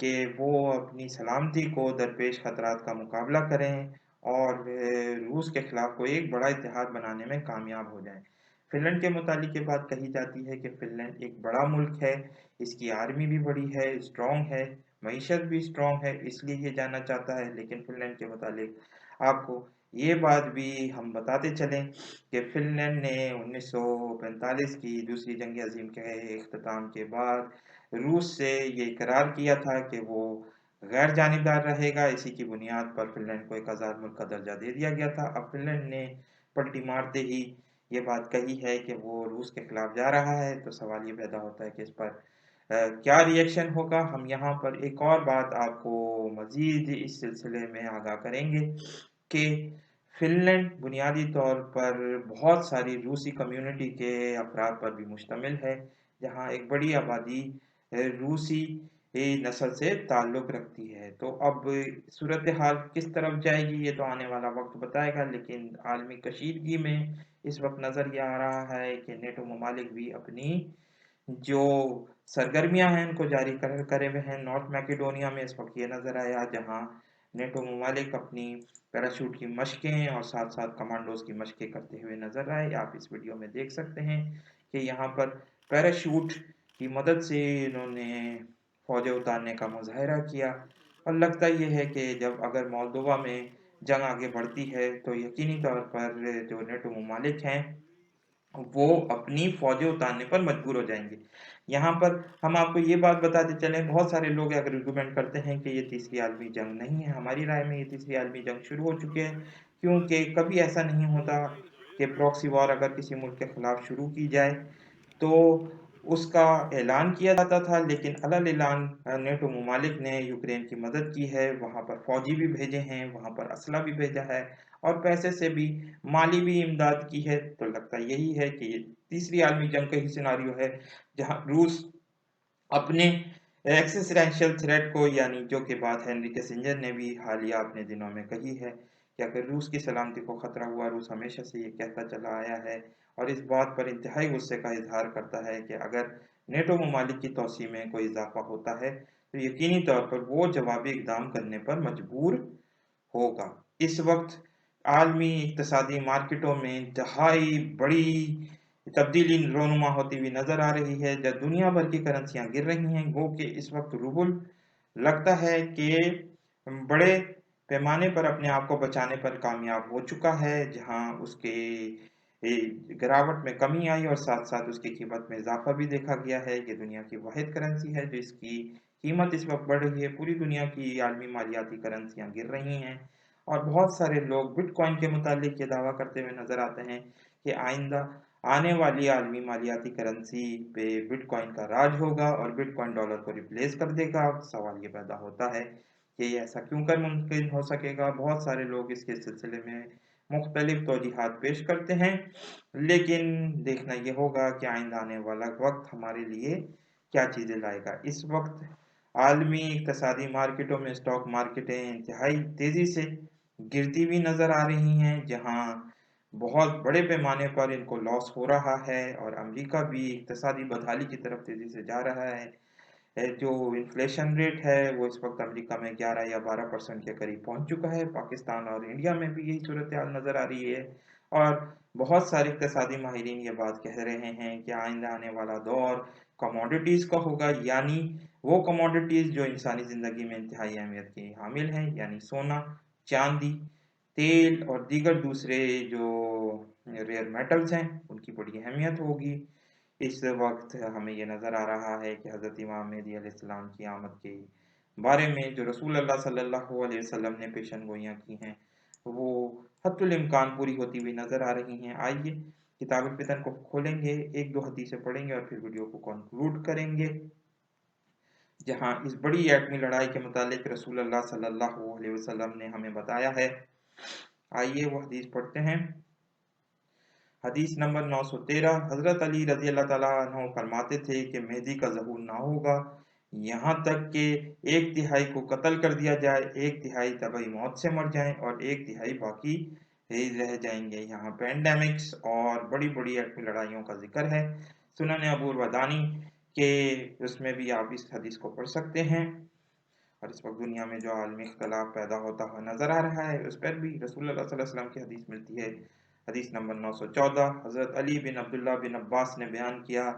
کہ وہ اپنی سلامتی کو درپیش خطرات کا مقابلہ کریں اور روس کے خلاف کوئی ایک بڑا اتحاد بنانے میں کامیاب ہو جائیں۔ فن لینڈ کے متعلق یہ بات کہی جاتی ہے کہ فن لینڈ ایک بڑا ملک ہے، اس کی آرمی بھی بڑی ہے، اسٹرانگ ہے، معیشت بھی اسٹرانگ ہے، اس لیے یہ جانا چاہتا ہے۔ لیکن فن لینڈ کے متعلق آپ کو یہ بات بھی ہم بتاتے چلیں کہ فن لینڈ نے 1945 کی دوسری جنگ عظیم کے اختتام کے بعد روس سے یہ اقرار کیا تھا کہ وہ غیر جانبدار رہے گا۔ اسی کی بنیاد پر فن لینڈ کو ایک آزاد ملک کا درجہ دے دیا گیا تھا۔ اب فن لینڈ نے پلٹی مارتے ہی یہ بات کہی ہے کہ وہ روس کے خلاف جا رہا ہے، تو سوال یہ پیدا ہوتا ہے کہ اس پر کیا ری ایکشن ہوگا۔ ہم یہاں پر ایک اور بات آپ کو مزید اس سلسلے میں آگاہ کریں گے کہ فن لینڈ بنیادی طور پر بہت ساری روسی کمیونٹی کے افراد پر بھی مشتمل ہے، جہاں ایک بڑی آبادی روسی نسل سے تعلق رکھتی ہے۔ تو اب صورتحال کس طرف جائے گی یہ تو آنے والا وقت بتائے گا، لیکن عالمی کشیدگی میں اس وقت نظر یہ آ رہا ہے کہ نیٹو ممالک بھی اپنی جو سرگرمیاں ہیں ان کو جاری کرے ہوئے ہیں۔ نارتھ میکیڈونیا میں اس وقت یہ نظر آیا جہاں نیٹو ممالک اپنی پیراشوٹ کی مشقیں اور ساتھ ساتھ کمانڈوز کی مشقیں کرتے ہوئے نظر آئے۔ آپ اس ویڈیو میں دیکھ سکتے ہیں کہ یہاں پر پیراشوٹ کی مدد سے انہوں نے فوجیں اتارنے کا مظاہرہ کیا، اور لگتا یہ ہے کہ جب اگر مولدووا میں جنگ آگے بڑھتی ہے تو یقینی طور پر جو نیٹو ممالک ہیں وہ اپنی فوجیں اتارنے پر مجبور ہو جائیں گے۔ یہاں پر ہم آپ کو یہ بات بتاتے چلیں، بہت سارے لوگ اگر ریکمینڈ کرتے ہیں کہ یہ تیسری عالمی جنگ نہیں ہے، ہماری رائے میں یہ تیسری عالمی جنگ شروع ہو چکی ہے، کیونکہ کبھی ایسا نہیں ہوتا کہ پراکسی وار اگر کسی ملک کے خلاف شروع کی جائے تو اس کا اعلان کیا جاتا تھا، لیکن علل اعلان نیٹو ممالک نے یوکرین کی مدد کی ہے، وہاں پر فوجی بھی بھیجے ہیں، وہاں پر اسلحہ بھی بھیجا ہے اور پیسے سے بھی مالی بھی امداد کی ہے۔ تو لگتا یہی ہے کہ یہ تیسری عالمی جنگ کا ہی سیناریو ہے، جہاں روس اپنے ایکسیسٹینشل تھریٹ کو، یعنی جو کہ بات ہنری کیسنجر نے بھی حالیہ اپنے دنوں میں کہی ہے کہ اگر روس کی سلامتی کو خطرہ ہوا، روس ہمیشہ سے یہ کہتا چلا آیا ہے اور اس بات پر انتہائی غصے کا اظہار کرتا ہے کہ اگر نیٹو ممالک کی توسیع میں کوئی اضافہ ہوتا ہے تو یقینی طور پر وہ جوابی اقدام کرنے پر مجبور ہوگا۔ اس وقت عالمی اقتصادی مارکیٹوں میں انتہائی بڑی تبدیلی رونما ہوتی ہوئی نظر آ رہی ہے، جب دنیا بھر کی کرنسیاں گر رہی ہیں، گو کہ اس وقت روبل لگتا ہے کہ بڑے پیمانے پر اپنے آپ کو بچانے پر کامیاب ہو چکا ہے، جہاں اس کے گراوٹ میں کمی آئی اور ساتھ ساتھ اس کی قیمت میں اضافہ بھی دیکھا گیا ہے۔ یہ دنیا کی واحد کرنسی ہے جس کی قیمت اس وقت بڑھ رہی ہے، پوری دنیا کی عالمی مالیاتی کرنسیاں گر رہی ہیں اور بہت سارے لوگ بٹ کوائن کے متعلق یہ دعویٰ کرتے ہوئے نظر آتے ہیں کہ آئندہ آنے والی عالمی مالیاتی کرنسی پہ بٹ کوائن کا راج ہوگا اور بٹ کوائن ڈالر کو ریپلیس کر دے گا۔ سوال یہ پیدا ہوتا ہے کہ یہ ایسا کیوں کر ممکن ہو سکے گا؟ بہت سارے لوگ اس کے سلسلے میں مختلف توجیحات پیش کرتے ہیں، لیکن دیکھنا یہ ہوگا کہ آئندہ آنے والا وقت ہمارے لیے کیا چیزیں لائے گا۔ اس وقت عالمی اقتصادی مارکیٹوں میں اسٹاک مارکیٹیں انتہائی تیزی سے گرتی ہوئی نظر آ رہی ہیں، جہاں بہت بڑے پیمانے پر ان کو لاس ہو رہا ہے اور امریکہ بھی اقتصادی بدحالی کی طرف تیزی سے جا رہا ہے۔ جو انفلیشن ریٹ ہے وہ اس وقت امریکہ میں 11 یا 12% کے قریب پہنچ چکا ہے۔ پاکستان اور انڈیا میں بھی یہی صورتحال نظر آ رہی ہے اور بہت سارے اقتصادی ماہرین یہ بات کہہ رہے ہیں کہ آئندہ آنے والا دور کموڈیٹیز کا ہوگا، یعنی وہ کموڈیٹیز جو انسانی زندگی میں انتہائی اہمیت کی حامل ہیں، یعنی سونا، چاندی، تیل اور دیگر دوسرے جو ریئر میٹلز ہیں ان کی بڑی اہمیت ہوگی۔ اس وقت ہمیں یہ نظر آ رہا ہے کہ حضرت امام مہدی علیہ السلام کی آمد کے بارے میں جو رسول اللہ صلی اللہ علیہ وسلم نے پیشن گوئیاں کی ہیں وہ حتی الامکان پوری ہوتی ہوئی نظر آ رہی ہیں۔ آئیے کتاب الفتن کو کھولیں گے، ایک دو حدیثیں پڑھیں گے اور پھر ویڈیو کو کنکلوڈ کریں گے، جہاں اس بڑی ایٹمی لڑائی کے متعلق رسول اللہ صلی اللہ علیہ وسلم نے ہمیں بتایا ہے۔ آئیے وہ حدیث پڑھتے ہیں۔ حدیث نمبر 913، حضرت علی رضی اللہ تعالیٰ عنہ فرماتے تھے کہ مہدی کا ظہور نہ ہوگا یہاں تک کہ 1/3 کو قتل کر دیا جائے، 1/3 طبعی موت سے مر جائیں اور 1/3 باقی رہ جائیں گے۔ یہاں پینڈیمکس اور بڑی بڑی ایٹمی لڑائیوں کا ذکر ہے۔ سنن ابو الودانی کہ اس میں بھی آپ اس حدیث کو پڑھ سکتے ہیں۔ اور اس وقت دنیا میں جو عالمی اختلاف پیدا ہوتا ہوا نظر آ رہا ہے، اس پر بھی رسول اللہ صلی اللہ علیہ وسلم کی حدیث ملتی ہے۔ حدیث نمبر 914، حضرت علی بن عبداللہ بن عباس نے بیان کیا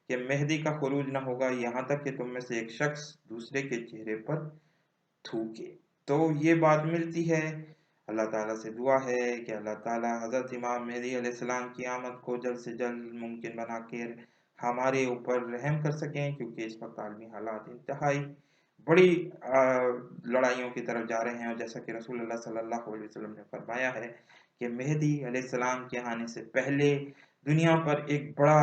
کہ مہدی کا خروج نہ ہوگا یہاں تک کہ تم میں سے ایک شخص دوسرے کے چہرے پر تھوکے۔ تو یہ بات ملتی ہے۔ اللہ تعالیٰ سے دعا ہے کہ اللہ تعالیٰ حضرت امام مہدی علیہ السلام کی آمد کو جلد سے جلد ممکن بنا کر ہمارے اوپر رحم کر سکیں، کیونکہ اس وقت عالمی حالات انتہائی بڑی لڑائیوں کی طرف جا رہے ہیں، اور جیسا کہ رسول اللہ صلی اللہ علیہ وسلم نے فرمایا ہے کہ مہدی علیہ السلام کے آنے سے پہلے دنیا پر ایک بڑا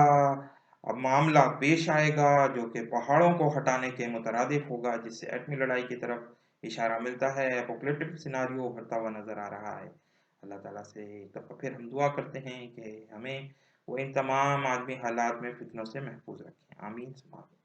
معاملہ پیش آئے گا جو کہ پہاڑوں کو ہٹانے کے مترادف ہوگا، جس سے ایٹمی لڑائی کی طرف اشارہ ملتا ہے۔ اپوکلیپٹک سیناریو ابھرتا ہوا نظر آ رہا ہے۔ اللہ تعالیٰ سے ایک دفعہ پھر ہم دعا کرتے ہیں کہ ہمیں وہ ان تمام عالمی حالات میں فتنوں سے محفوظ رکھیں۔ آمین ثم آمین۔